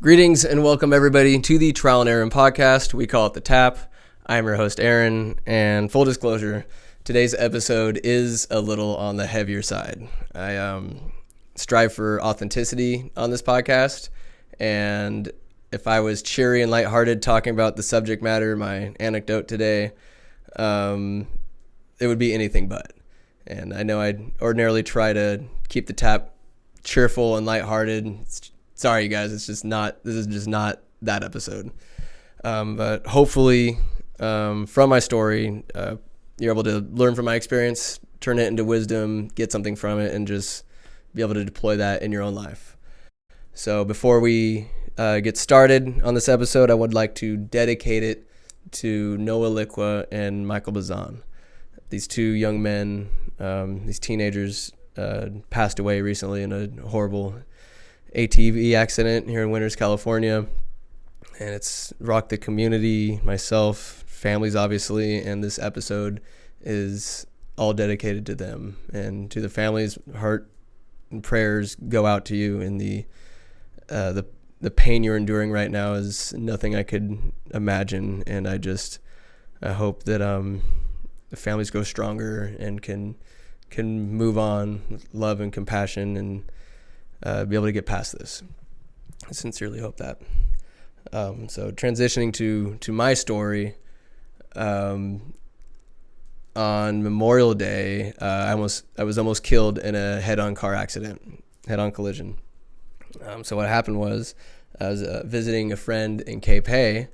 Greetings and welcome everybody to the Trial and Aaron podcast. We call it The Tap. I am your host Aaron, and full disclosure, today's episode is a little on the heavier side. I strive for authenticity on this podcast, and if I was cheery and lighthearted talking about the subject matter, my anecdote today, it would be anything but. And I know I'd ordinarily try to keep the tap cheerful and lighthearted. Sorry, you guys. This is just not that episode. But hopefully, from my story, you're able to learn from my experience, turn it into wisdom, get something from it, and just be able to deploy that in your own life. So before we get started on this episode, I would like to dedicate it to Noah Lichwa and Michael Bazan. These two young men, these teenagers, passed away recently in a horrible ATV accident here in Winters, California, and it's rocked the community, myself, families obviously, and this episode is all dedicated to them and to the families. Heart and prayers go out to you, and the pain you're enduring right now is nothing I could imagine, and I hope that the families grow stronger and can move on with love and compassion and be able to get past this. I sincerely hope that. So transitioning to my story, on Memorial Day, I was almost killed in a head-on collision. So what happened was I was visiting a friend in Cape Hay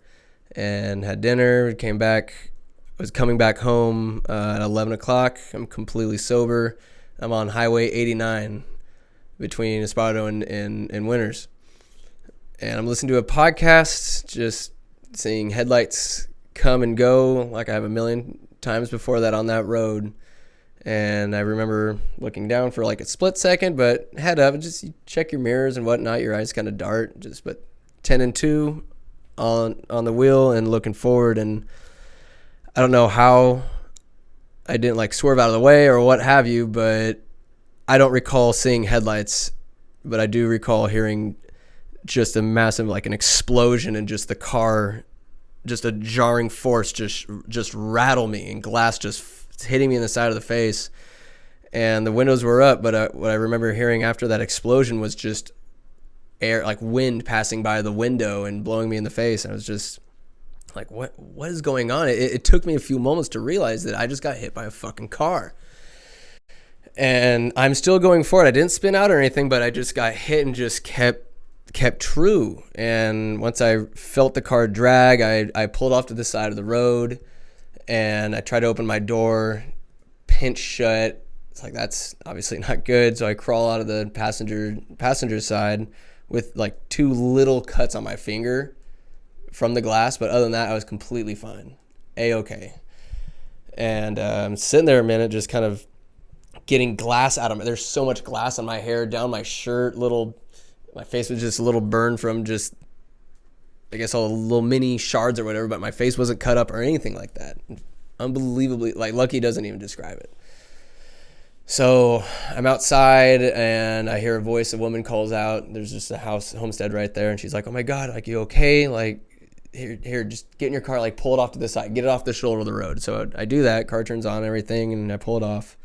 and had dinner, came back, was coming back home at 11 o'clock. I'm completely sober. I'm on Highway 89 between Esparto and Winters. And I'm listening to a podcast, just seeing headlights come and go like I have a million times before that on that road. And I remember looking down for like a split second, but head up, just you check your mirrors and whatnot. Your eyes kind of dart, but 10 and 2 on the wheel and looking forward. And I don't know how I didn't like swerve out of the way or what have you, but I don't recall seeing headlights, but I do recall hearing just a massive, like an explosion, and just the car, just a jarring force just rattle me, and glass just hitting me in the side of the face. And the windows were up, but what I remember hearing after that explosion was just air, like wind passing by the window and blowing me in the face. And I was just like, what is going on? It took me a few moments to realize that I just got hit by a fucking car. And I'm still going forward. I didn't spin out or anything, but I just got hit and just kept true. And once I felt the car drag, I pulled off to the side of the road, and I tried to open my door, pinch shut. It's like, that's obviously not good. So I crawl out of the passenger side with like 2 little cuts on my finger from the glass. But other than that, I was completely fine. A-okay. And I'm sitting there a minute, just kind of getting glass out of me. There's so much glass on my hair, down my shirt, my face was just a little burned from just, I guess, all the little mini shards or whatever, but my face wasn't cut up or anything like that. Unbelievably, like, lucky doesn't even describe it. So I'm outside and I hear a voice, a woman calls out. There's just a homestead right there, and she's like, "Oh my God, like, you okay? Like, here, just get in your car, like, pull it off to the side, get it off the shoulder of the road." So I do that, car turns on and everything, and I pull it off.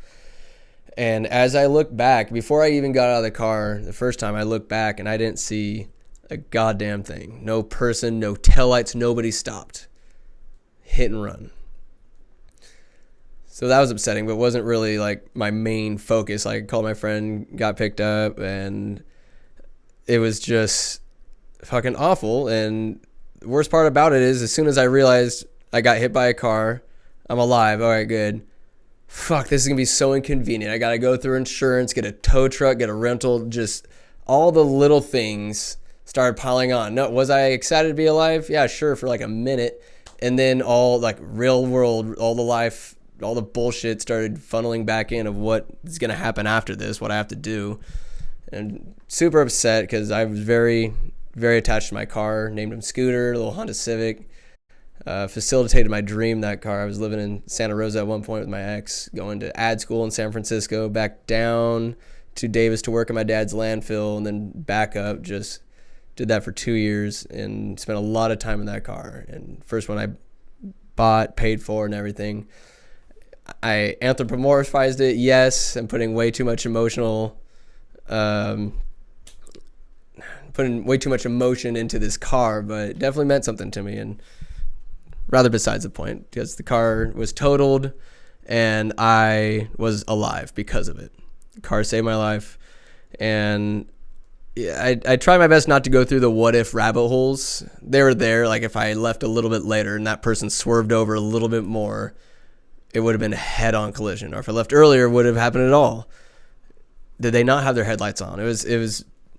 And as I look back, before I even got out of the car the first time, I looked back and I didn't see a goddamn thing. No person, no taillights, nobody stopped. Hit and run. So that was upsetting, but it wasn't really like my main focus. Like, I called my friend, got picked up, and it was just fucking awful. And the worst part about it is, as soon as I realized I got hit by a car, I'm alive. All right, good. Fuck, this is going to be so inconvenient. I got to go through insurance, get a tow truck, get a rental. Just all the little things started piling on. No, was I excited to be alive? Yeah, sure, for like a minute. And then all like real world, all the life, all the bullshit started funneling back in of what is going to happen after this, what I have to do. And super upset because I was very, very attached to my car, named him Scooter, a little Honda Civic. Facilitated my dream, that car. I was living in Santa Rosa at one point with my ex, going to ad school in San Francisco, back down to Davis to work at my dad's landfill, and then back up, just Did that for 2 years and spent a lot of time in that car. And first one I bought, paid for, and everything. I anthropomorphized it, yes. I'm putting way too much putting way too much emotion into this car, but it definitely meant something to me, and rather besides the point, because the car was totaled and I was alive because of it. The car saved my life, and I try my best not to go through the what if rabbit holes. They were there. Like if I left a little bit later and that person swerved over a little bit more, it would have been a head-on collision. Or if I left earlier, it would have happened at all. Did they not have their headlights on? I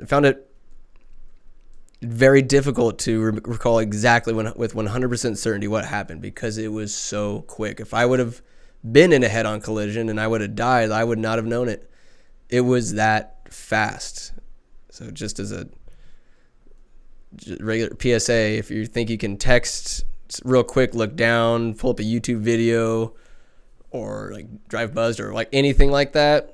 found it very difficult to recall exactly with 100% certainty what happened, because it was so quick. If I would have been in a head-on collision and I would have died, I would not have known it. It was that fast. So just as a regular PSA, if you think you can text real quick, look down, pull up a YouTube video, or like drive buzzed or like anything like that,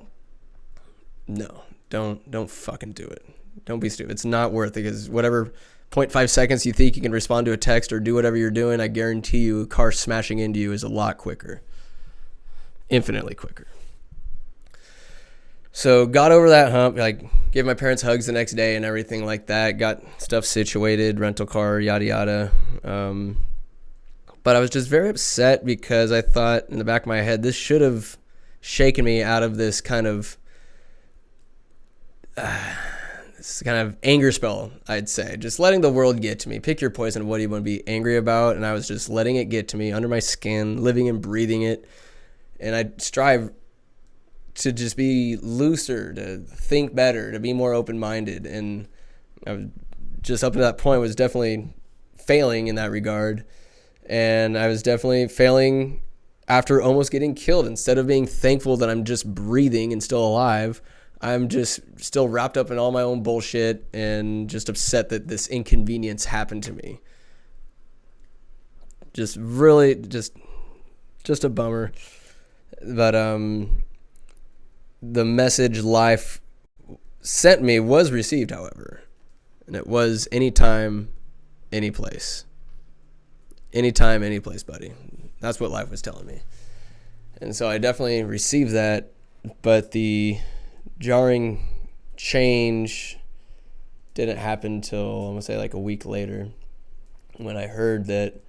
no, don't fucking do it. Don't be stupid. It's not worth it, because whatever 0.5 seconds you think you can respond to a text or do whatever you're doing, I guarantee you a car smashing into you is a lot quicker. Infinitely quicker. So got over that hump, like gave my parents hugs the next day and everything like that, got stuff situated, rental car, yada yada. But I was just very upset because I thought in the back of my head, this should have shaken me out of this kind of anger spell, I'd say. Just letting the world get to me. Pick your poison. What do you want to be angry about? And I was just letting it get to me under my skin, living and breathing it. And I strive to just be looser, to think better, to be more open-minded. And I was just up to that point was definitely failing in that regard. And I was definitely failing after almost getting killed. Instead of being thankful that I'm just breathing and still alive, I'm just still wrapped up in all my own bullshit and just upset that this inconvenience happened to me. Just really, just a bummer. But the message life sent me was received, however. And it was anytime, any place. Anytime, any place, buddy. That's what life was telling me. And so I definitely received that, but the jarring change didn't happen till, I'm going to say, like a week later, when I heard that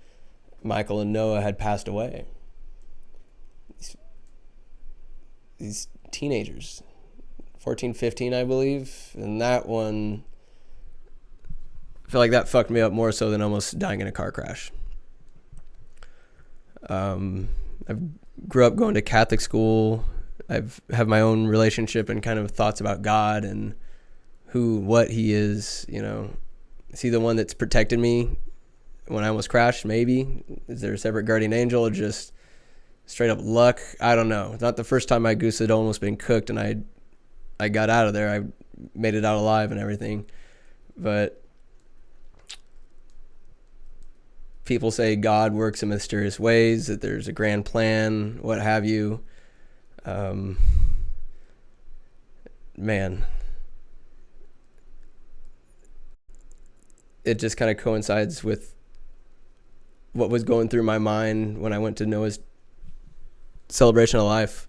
Michael and Noah had passed away. These teenagers, 14, 15, I believe. And that one, I feel like that fucked me up more so than almost dying in a car crash. I grew up going to Catholic school. Have my own relationship and kind of thoughts about God and what he is, you know. Is he the one that's protected me when I almost crashed? Maybe. Is there a separate guardian angel or just straight up luck? I don't know. It's not the first time my goose had almost been cooked and I got out of there. I made it out alive and everything. But people say God works in mysterious ways, that there's a grand plan, what have you. Man, it just kind of coincides with what was going through my mind when I went to Noah's celebration of life.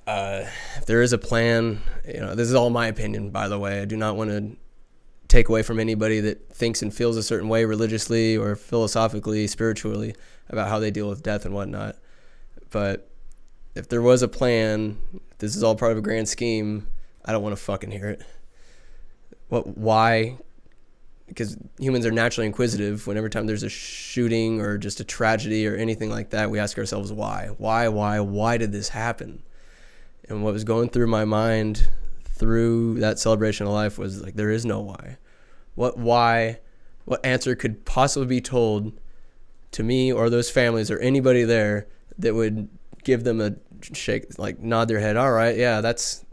If there is a plan, you know, this is all my opinion, by the way. I do not want to take away from anybody that thinks and feels a certain way religiously or philosophically, spiritually, about how they deal with death and whatnot. But if there was a plan, this is all part of a grand scheme, I don't want to fucking hear it. Why? Because humans are naturally inquisitive. Whenever time there's a shooting or just a tragedy or anything like that, we ask ourselves why? Why did this happen? And what was going through my mind through that celebration of life was like, there is no why. What answer could possibly be told to me or those families or anybody there that would give them a shake, like nod their head, all right, yeah, that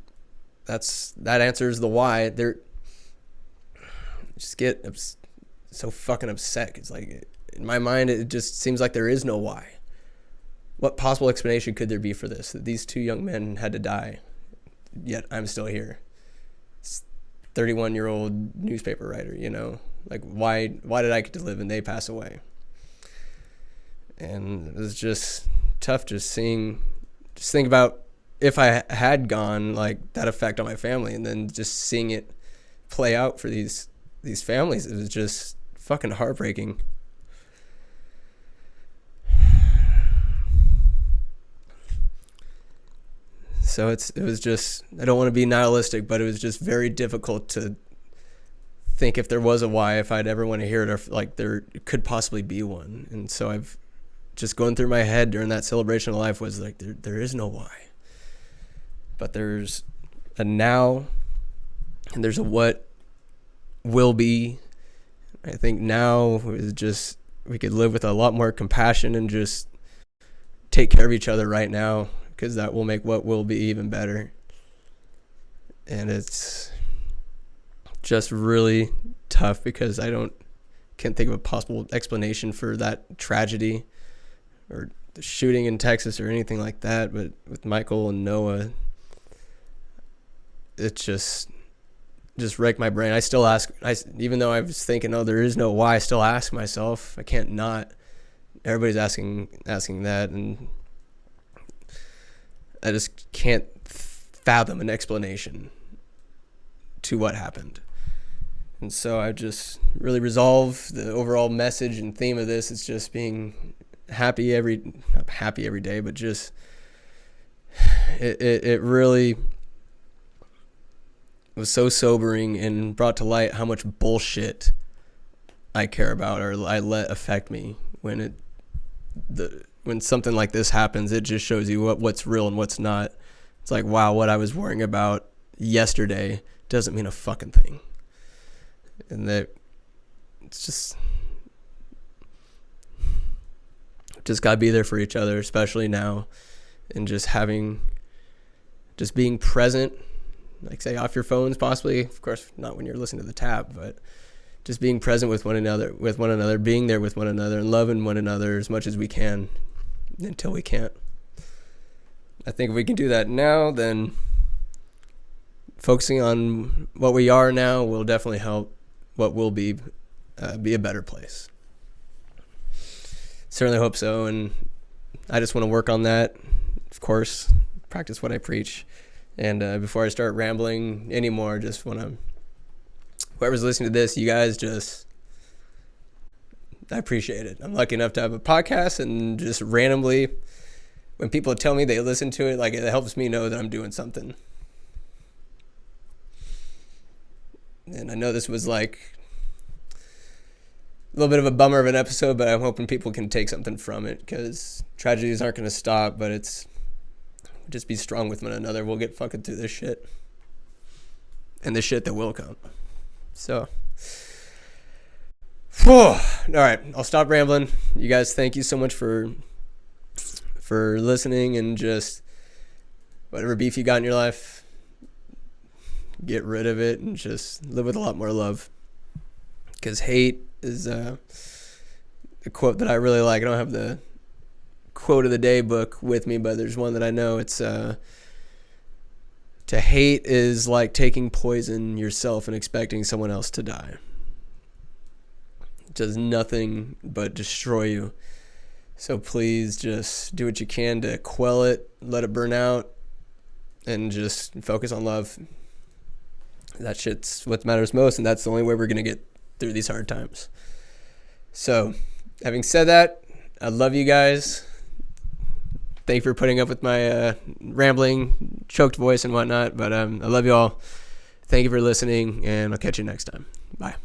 answers the why. They're just get so fucking upset. It's like, in my mind, it just seems like there is no why. What possible explanation could there be for this? That these two young men had to die, yet I'm still here. It's 31-year-old newspaper writer, you know? Like, why did I get to live and they pass away? And it was just tough just think about if I had gone, like, that effect on my family, and then just seeing it play out for these families. It was just fucking heartbreaking. So it was just, I don't want to be nihilistic, but it was just very difficult to think if there was a why, if I'd ever want to hear it, or if, like, there could possibly be one. And so I've just going through my head during that celebration of life was like, there is no why, but there's a now and there's a what will be. I think now is just, we could live with a lot more compassion and just take care of each other right now, because that will make what will be even better. And it's just really tough because can't think of a possible explanation for that tragedy or the shooting in Texas or anything like that. But with Michael and Noah, it just wrecked my brain. I still ask, even though I was thinking, oh, there is no why, I still ask myself. I can't not. Everybody's asking that, and I just can't fathom an explanation to what happened. And so I just really resolve the overall message and theme of this is just being not happy every day, but just it really was so sobering and brought to light how much bullshit I care about or I let affect me. When something like this happens, it just shows you what's real and what's not. It's like, wow, what I was worrying about yesterday doesn't mean a fucking thing. And that it's just gotta be there for each other, especially now, and just being present. Like, say, off your phones, possibly. Of course, not when you're listening to the tap, but just being present with one another, being there with one another, and loving one another as much as we can until we can't. I think if we can do that now, then focusing on what we are now will definitely help what will be a better place. Certainly hope so, and I just want to work on that. Of course, practice what I preach. And before I start rambling anymore, just want to, whoever's listening to this, you guys I appreciate it. I'm lucky enough to have a podcast, and just randomly, when people tell me they listen to it, like, it helps me know that I'm doing something. And I know this was like a little bit of a bummer of an episode, but I'm hoping people can take something from it, because tragedies aren't going to stop, but just be strong with one another. We'll get fucking through this shit and the shit that will come. So, all right, I'll stop rambling. You guys, thank you so much for listening, and just whatever beef you got in your life, get rid of it and just live with a lot more love, because hate is a quote that I really like. I don't have the quote of the day book with me, but there's one that I know. It's to hate is like taking poison yourself and expecting someone else to die. It does nothing but destroy you. So please just do what you can to quell it, let it burn out, and just focus on love. That shit's what matters most, and that's the only way we're going to get through these hard times. So, having said that, I love you guys. Thank you for putting up with my rambling, choked voice and whatnot, but I love you all. Thank you for listening, and I'll catch you next time. Bye.